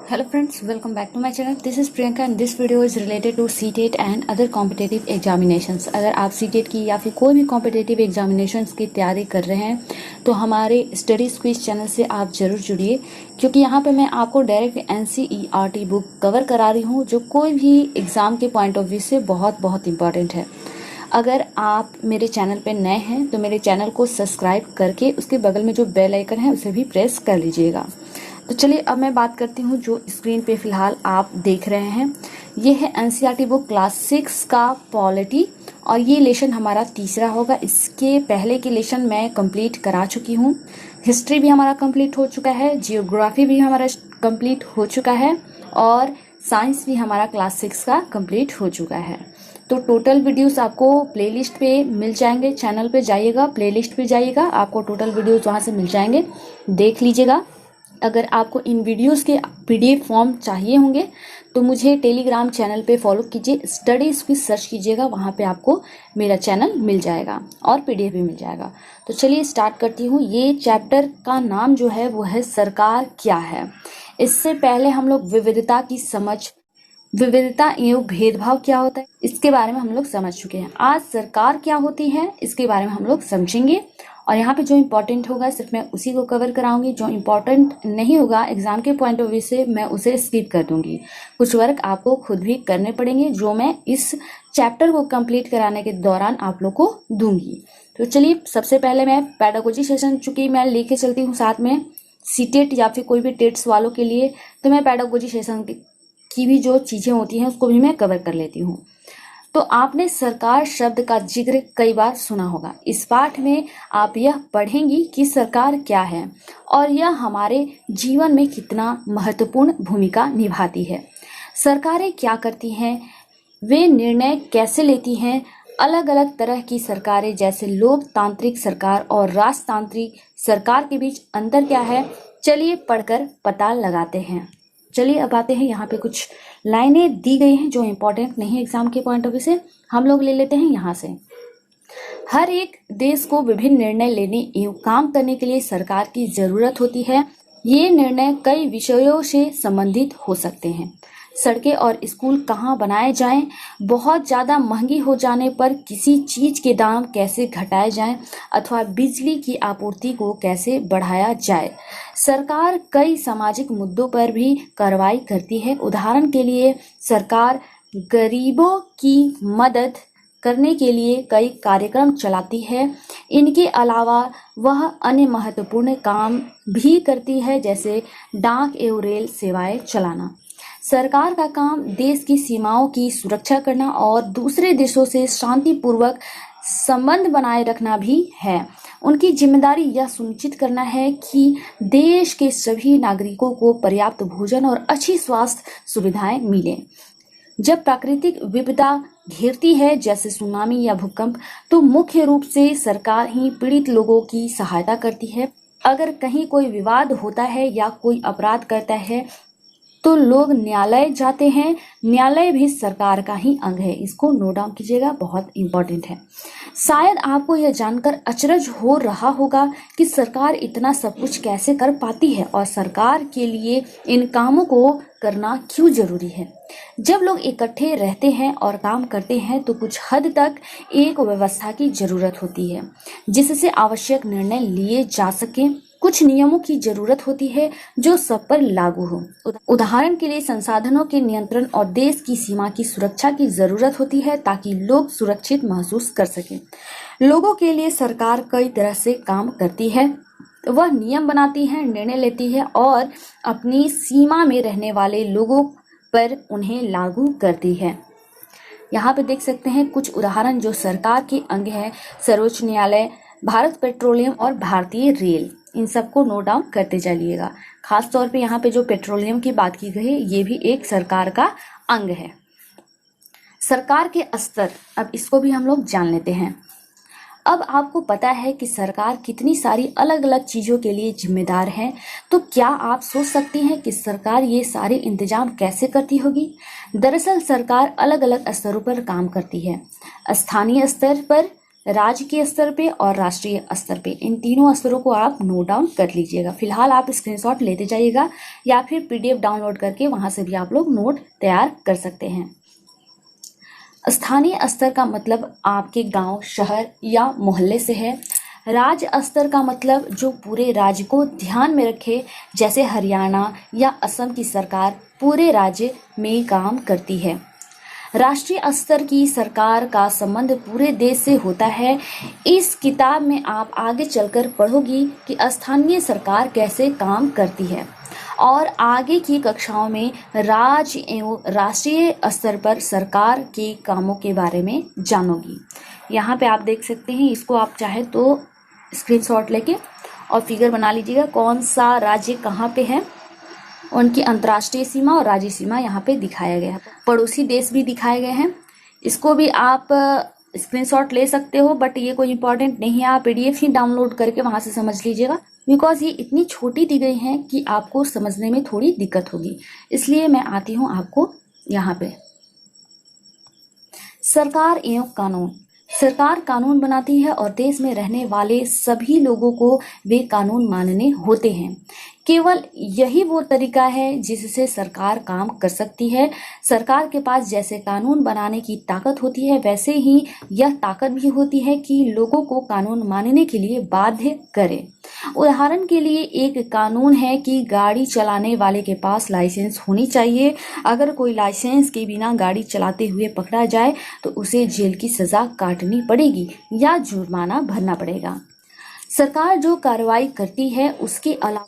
Hello friends, welcome back to my channel. This is Priyanka and this video is related to CTET and other competitive examinations. अगर आप CTET की या फिर कोई भी competitive examinations की तैयारी कर रहे हैं तो हमारे स्टडी क्विज चैनल से आप जरूर जुड़िए, क्योंकि यहाँ पे मैं आपको डायरेक्ट NCERT बुक कवर करा रही हूँ जो कोई भी एग्ज़ाम के पॉइंट ऑफ व्यू से बहुत इंपॉर्टेंट है। अगर आप मेरे चैनल पे नए हैं तो मेरे चैनल को सब्सक्राइब करके उसके बगल में जो बेल आइकन है उसे भी प्रेस कर लीजिएगा। तो चलिए अब मैं बात करती हूँ जो स्क्रीन पे फिलहाल आप देख रहे हैं, ये है NCERT बुक क्लास 6 का पॉलिटी और ये लेसन हमारा तीसरा होगा। इसके पहले की लेसन मैं कंप्लीट करा चुकी हूँ। हिस्ट्री भी हमारा कंप्लीट हो चुका है, जियोग्राफी भी हमारा कंप्लीट हो चुका है और साइंस भी हमारा क्लास 6 का कंप्लीट हो चुका है। तो टोटल वीडियोस आपको प्लेलिस्ट पे मिल जाएंगे। चैनल पे जाइएगा, प्लेलिस्ट पे जाइएगा, आपको टोटल वीडियोस वहाँ से मिल जाएंगे, देख लीजिएगा। अगर आपको इन वीडियोस के PDF फॉर्म चाहिए होंगे तो मुझे टेलीग्राम चैनल पे फॉलो कीजिए, स्टडीज भी सर्च कीजिएगा, वहाँ पे आपको मेरा चैनल मिल जाएगा और PDF भी मिल जाएगा। तो चलिए स्टार्ट करती हूँ। ये चैप्टर का नाम जो है वो है सरकार क्या है। इससे पहले हम लोग विविधता की समझ, विविधता एवं भेदभाव क्या होता है, इसके बारे में हम लोग समझ चुके हैं। आज सरकार क्या होती है इसके बारे में हम लोग समझेंगे और यहाँ पे जो इम्पोर्टेंट होगा सिर्फ मैं उसी को कवर कराऊंगी, जो इम्पोर्टेंट नहीं होगा एग्जाम के पॉइंट ऑफ व्यू से मैं उसे स्किप कर दूंगी। कुछ वर्क आपको खुद भी करने पड़ेंगे जो मैं इस चैप्टर को कंप्लीट कराने के दौरान आप लोग को दूंगी। तो चलिए सबसे पहले मैं पेडागोजी सेशन, चूंकि मैं लेके चलती हूँ साथ में सीटेट या फिर कोई भी टेट्स वालों के लिए, तो मैं पेडागोजी सेशन की भी जो चीजें होती हैं उसको भी मैं कवर कर लेती हूँ। तो आपने सरकार शब्द का जिक्र कई बार सुना होगा। इस पाठ में आप यह पढ़ेंगी कि सरकार क्या है और यह हमारे जीवन में कितना महत्वपूर्ण भूमिका निभाती है। सरकारें क्या करती हैं, वे निर्णय कैसे लेती हैं, अलग अलग तरह की सरकारें जैसे लोकतांत्रिक सरकार और राजतांत्रिक सरकार के बीच अंतर क्या है, चलिए पढ़कर पता लगाते हैं। चलिए अब आते हैं, यहाँ पे कुछ लाइनें दी गई हैं जो इम्पोर्टेंट नहीं है एग्जाम के पॉइंट ऑफ व्यू से, हम लोग ले लेते हैं यहाँ से। हर एक देश को विभिन्न निर्णय लेने एवं काम करने के लिए सरकार की जरूरत होती है। ये निर्णय कई विषयों से संबंधित हो सकते हैं। सड़कें और स्कूल कहाँ बनाए जाएं, बहुत ज़्यादा महंगी हो जाने पर किसी चीज़ के दाम कैसे घटाए जाएं अथवा बिजली की आपूर्ति को कैसे बढ़ाया जाए। सरकार कई सामाजिक मुद्दों पर भी कार्रवाई करती है। उदाहरण के लिए सरकार गरीबों की मदद करने के लिए कई कार्यक्रम चलाती है। इनके अलावा वह अन्य महत्वपूर्ण काम भी करती है जैसे डाक एवं रेल सेवाएं चलाना। सरकार का काम देश की सीमाओं की सुरक्षा करना और दूसरे देशों से शांतिपूर्वक संबंध बनाए रखना भी है। उनकी जिम्मेदारी यह सुनिश्चित करना है कि देश के सभी नागरिकों को पर्याप्त भोजन और अच्छी स्वास्थ्य सुविधाएं मिलें। जब प्राकृतिक विपदा घेरती है जैसे सुनामी या भूकंप, तो मुख्य रूप से सरकार ही पीड़ित लोगों की सहायता करती है। अगर कहीं कोई विवाद होता है या कोई अपराध करता है तो लोग न्यायालय जाते हैं। न्यायालय भी सरकार का ही अंग है, इसको नोट डाउन कीजिएगा, बहुत इंपॉर्टेंट है। शायद आपको यह जानकर अचरज हो रहा होगा कि सरकार इतना सब कुछ कैसे कर पाती है और सरकार के लिए इन कामों को करना क्यों जरूरी है। जब लोग इकट्ठे रहते हैं और काम करते हैं तो कुछ हद तक एक व्यवस्था की जरूरत होती है जिससे आवश्यक निर्णय लिए जा सके। कुछ नियमों की जरूरत होती है जो सब पर लागू हो। उदाहरण के लिए संसाधनों के नियंत्रण और देश की सीमा की सुरक्षा की जरूरत होती है ताकि लोग सुरक्षित महसूस कर सकें। लोगों के लिए सरकार कई तरह से काम करती है। वह नियम बनाती है, निर्णय लेती है और अपनी सीमा में रहने वाले लोगों पर उन्हें लागू करती है। यहाँ पे देख सकते हैं कुछ उदाहरण जो सरकार के अंग हैं: सर्वोच्च न्यायालय, भारत पेट्रोलियम और भारतीय रेल। इन सबको नोट डाउन करते चलिएगा। खास तौर पे यहाँ पे जो पेट्रोलियम की बात की गई है ये भी एक सरकार का अंग है। सरकार के स्तर, अब इसको भी हम लोग जान लेते हैं। अब आपको पता है कि सरकार कितनी सारी अलग अलग चीज़ों के लिए जिम्मेदार है, तो क्या आप सोच सकती हैं कि सरकार ये सारे इंतजाम कैसे करती होगी। दरअसल सरकार अलग अलग स्तरों पर काम करती है। स्थानीय स्तर पर राज्य के स्तर पे और राष्ट्रीय स्तर पे, इन तीनों स्तरों को आप नोट डाउन कर लीजिएगा। फिलहाल आप स्क्रीनशॉट लेते जाइएगा या फिर पीडीएफ डाउनलोड करके वहां से भी आप लोग नोट तैयार कर सकते हैं। स्थानीय स्तर का मतलब आपके गांव, शहर या मोहल्ले से है। राज्य स्तर का मतलब जो पूरे राज्य को ध्यान में रखे, जैसे हरियाणा या असम की सरकार पूरे राज्य में काम करती है। राष्ट्रीय स्तर की सरकार का संबंध पूरे देश से होता है। इस किताब में आप आगे चलकर पढ़ोगी कि स्थानीय सरकार कैसे काम करती है और आगे की कक्षाओं में राज्य एवं राष्ट्रीय स्तर पर सरकार के कामों के बारे में जानोगी। यहाँ पे आप देख सकते हैं, इसको आप चाहे तो स्क्रीनशॉट लेके और फिगर बना लीजिएगा कौन सा राज्य कहाँ पे है, उनकी अंतर्राष्ट्रीय सीमा और राज्य सीमा यहाँ पे दिखाया गया है। पड़ोसी देश भी दिखाए गए हैं, इसको भी आप स्क्रीनशॉट ले सकते हो, बट ये कोई इंपॉर्टेंट नहीं है, आप पीडीएफ ही डाउनलोड करके वहां से समझ लीजिएगा, बिकॉज ये इतनी छोटी दी गई हैं कि आपको समझने में थोड़ी दिक्कत होगी। इसलिए मैं आती हूँ आपको यहाँ पे। सरकार एवं कानून। सरकार कानून बनाती है और देश में रहने वाले सभी लोगों को वे कानून मानने होते हैं। केवल यही वो तरीका है जिससे सरकार काम कर सकती है। सरकार के पास जैसे कानून बनाने की ताकत होती है, वैसे ही यह ताकत भी होती है कि लोगों को कानून मानने के लिए बाध्य करे। उदाहरण के लिए एक कानून है कि गाड़ी चलाने वाले के पास लाइसेंस होनी चाहिए। अगर कोई लाइसेंस के बिना गाड़ी चलाते हुए पकड़ा जाए तो उसे जेल की सजा काटनी पड़ेगी या जुर्माना भरना पड़ेगा। सरकार जो कार्रवाई करती है उसके अलावा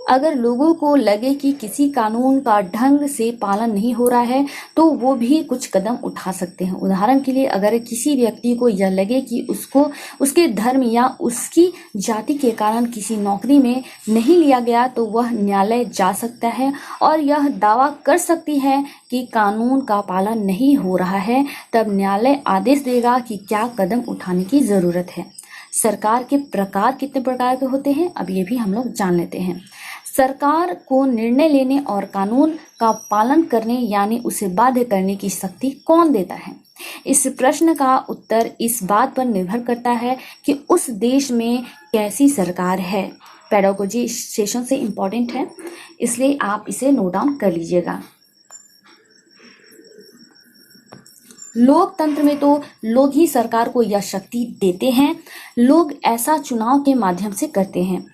अगर लोगों को लगे कि किसी कानून का ढंग से पालन नहीं हो रहा है तो वो भी कुछ कदम उठा सकते हैं। उदाहरण के लिए अगर किसी व्यक्ति को यह लगे कि उसको उसके धर्म या उसकी जाति के कारण किसी नौकरी में नहीं लिया गया तो वह न्यायालय जा सकता है और यह दावा कर सकती है कि कानून का पालन नहीं हो रहा है। तब न्यायालय आदेश देगा कि क्या कदम उठाने की जरूरत है। सरकार के प्रकार कितने प्रकार के होते हैं, अब ये भी हम लोग जान लेते हैं। सरकार को निर्णय लेने और कानून का पालन करने यानी उसे बाध्य करने की शक्ति कौन देता है? इस प्रश्न का उत्तर इस बात पर निर्भर करता है कि उस देश में कैसी सरकार है। पेडागोजी सेशन से इम्पोर्टेंट है, इसलिए आप इसे नोट डाउन कर लीजिएगा। लोकतंत्र में तो लोग ही सरकार को यह शक्ति देते हैं। लोग ऐसा चुनाव के माध्यम से करते हैं।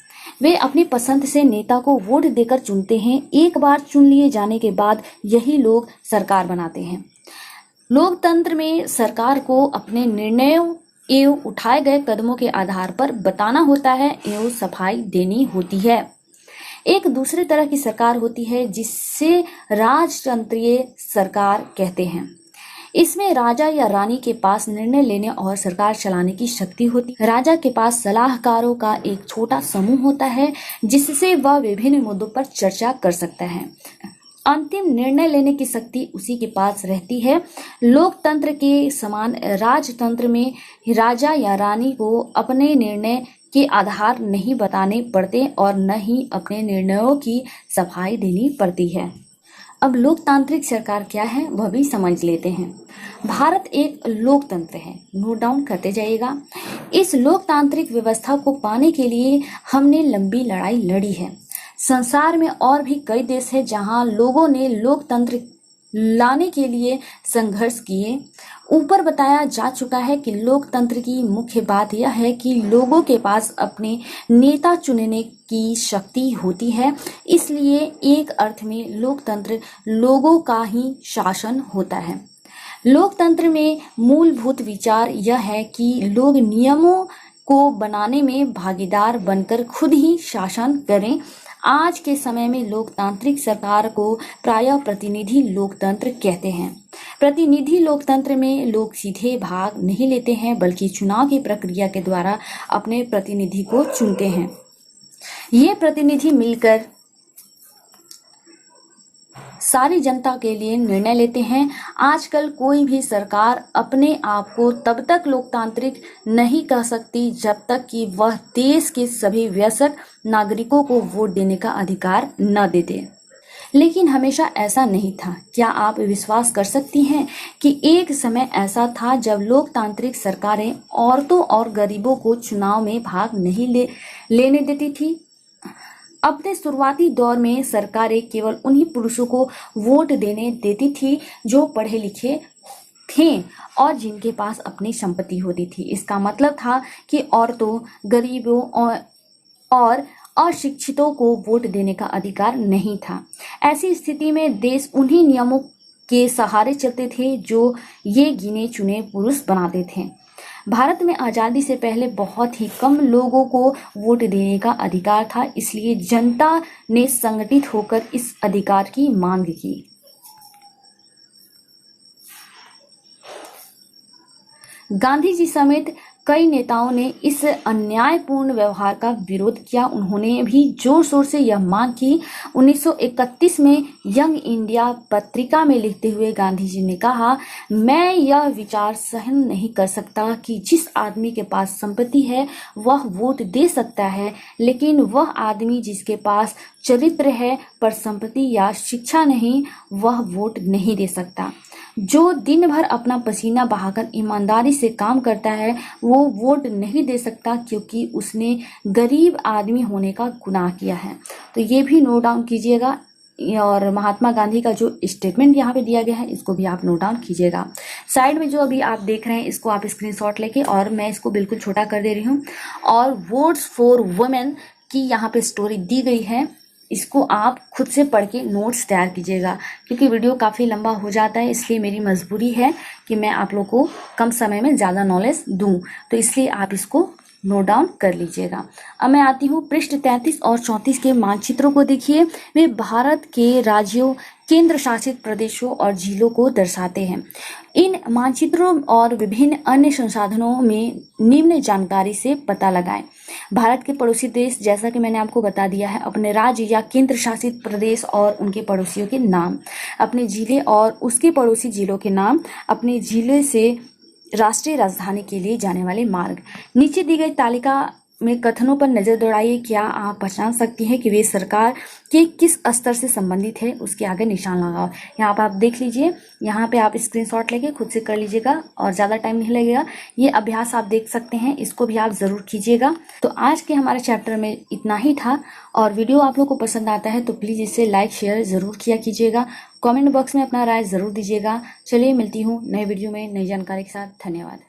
वे अपनी पसंद से नेता को वोट देकर चुनते हैं। एक बार चुन लिए जाने के बाद यही लोग सरकार बनाते हैं। लोकतंत्र में सरकार को अपने निर्णयों एवं उठाए गए कदमों के आधार पर बताना होता है एवं सफाई देनी होती है। एक दूसरे तरह की सरकार होती है जिससे राजतंत्रीय सरकार कहते हैं। इसमें राजा या रानी के पास निर्णय लेने और सरकार चलाने की शक्ति होती है। राजा के पास सलाहकारों का एक छोटा समूह होता है जिससे वह विभिन्न मुद्दों पर चर्चा कर सकता है। अंतिम निर्णय लेने की शक्ति उसी के पास रहती है। लोकतंत्र के समान राजतंत्र में राजा या रानी को अपने निर्णय के आधार नहीं बताने पड़ते और न ही अपने निर्णयों की सफाई देनी पड़ती है। अब लोकतांत्रिक सरकार क्या है वह भी समझ लेते हैं। भारत एक लोकतंत्र है, नोट डाउन करते जाइएगा। इस लोकतांत्रिक व्यवस्था को पाने के लिए हमने लंबी लड़ाई लड़ी है। संसार में और भी कई देश हैं जहां लोगों ने लोकतंत्र लाने के लिए संघर्ष किए। ऊपर बताया जा चुका है कि लोकतंत्र की मुख्य बात यह है कि लोगों के पास अपने नेता चुनने की शक्ति होती है। इसलिए एक अर्थ में लोकतंत्र लोगों का ही शासन होता है। लोकतंत्र में मूलभूत विचार यह है कि लोग नियमों को बनाने में भागीदार बनकर खुद ही शासन करें। आज के समय में लोकतांत्रिक सरकार को प्रायः प्रतिनिधि लोकतंत्र कहते हैं। प्रतिनिधि लोकतंत्र में लोग सीधे भाग नहीं लेते हैं बल्कि चुनाव की प्रक्रिया के द्वारा अपने प्रतिनिधि को चुनते हैं। ये प्रतिनिधि मिलकर सारी जनता के लिए निर्णय लेते हैं। आजकल कोई भी सरकार अपने आप को तब तक लोकतांत्रिक नहीं कह सकती जब तक कि वह देश के सभी वयस्क नागरिकों को वोट देने का अधिकार न दे दे। लेकिन हमेशा ऐसा नहीं था। क्या आप विश्वास कर सकती हैं कि एक समय ऐसा था जब लोकतांत्रिक सरकारें औरतों और गरीबों को चुनाव में भाग नहीं लेने देती थी। अपने शुरुआती दौर में सरकारें केवल उन्हीं पुरुषों को वोट देने देती थी जो पढ़े लिखे थे और जिनके पास अपनी संपत्ति होती थी। इसका मतलब था कि औरतों, गरीबों और अशिक्षितों को वोट देने का अधिकार नहीं था। ऐसी स्थिति में देश उन्हीं नियमों के सहारे चलते थे जो ये गिने चुने पुरुष बनाते थे। भारत में आज़ादी से पहले बहुत ही कम लोगों को वोट देने का अधिकार था, इसलिए जनता ने संगठित होकर इस अधिकार की मांग की। गांधी जी समेत कई नेताओं ने इस अन्यायपूर्ण व्यवहार का विरोध किया। उन्होंने भी जोर शोर से यह मांग की। 1931 में यंग इंडिया पत्रिका में लिखते हुए गांधी जी ने कहा, मैं यह विचार सहन नहीं कर सकता कि जिस आदमी के पास संपत्ति है वह वोट दे सकता है, लेकिन वह आदमी जिसके पास चरित्र है पर संपत्ति या शिक्षा नहीं, वह वोट नहीं दे सकता। जो दिन भर अपना पसीना बहाकर ईमानदारी से काम करता है वो वोट नहीं दे सकता, क्योंकि उसने गरीब आदमी होने का गुनाह किया है। तो ये भी नोट डाउन कीजिएगा और महात्मा गांधी का जो स्टेटमेंट यहाँ पे दिया गया है इसको भी आप नोट डाउन कीजिएगा। साइड में जो अभी आप देख रहे हैं इसको आप स्क्रीनशॉट लेके, और मैं इसको बिल्कुल छोटा कर दे रही हूँ, और वोट्स फॉर वुमेन की यहाँ पे स्टोरी दी गई है। इसको आप खुद से पढ़ के नोट्स तैयार कीजिएगा, क्योंकि वीडियो काफ़ी लंबा हो जाता है, इसलिए मेरी मजबूरी है कि मैं आप लोग को कम समय में ज़्यादा नॉलेज दूं, तो इसलिए आप इसको नोट डाउन कर लीजिएगा। अब मैं आती हूँ पृष्ठ 33 और 34 के मानचित्रों को देखिए। वे भारत के राज्यों, केंद्र शासित प्रदेशों और जिलों को दर्शाते हैं। इन मानचित्रों और विभिन्न अन्य संसाधनों में निम्न जानकारी से पता लगाएं। भारत के पड़ोसी देश, जैसा कि मैंने आपको बता दिया है, अपने राज्य या केंद्र शासित प्रदेश और उनके पड़ोसियों के नाम, अपने जिले और उसके पड़ोसी जिलों के नाम, अपने जिले से राष्ट्रीय राजधानी के लिए जाने वाले मार्ग। नीचे दी गई तालिका में कथनों पर नजर दौड़ाइए। क्या आप पहचान सकती हैं कि वे सरकार के किस स्तर से संबंधित है? उसके आगे निशान लगाओ। यहाँ पर आप देख लीजिए, यहाँ पे आप स्क्रीनशॉट लेके खुद से कर लीजिएगा और ज़्यादा टाइम नहीं लगेगा। ये अभ्यास आप देख सकते हैं, इसको भी आप ज़रूर कीजिएगा। तो आज के हमारे चैप्टर में इतना ही था, और वीडियो आप लोग को पसंद आता है तो प्लीज़ इसे लाइक शेयर ज़रूर किया कीजिएगा। कमेंट बॉक्स में अपना राय ज़रूर दीजिएगा। चलिए मिलती हूँ नए वीडियो में नई जानकारी के साथ। धन्यवाद।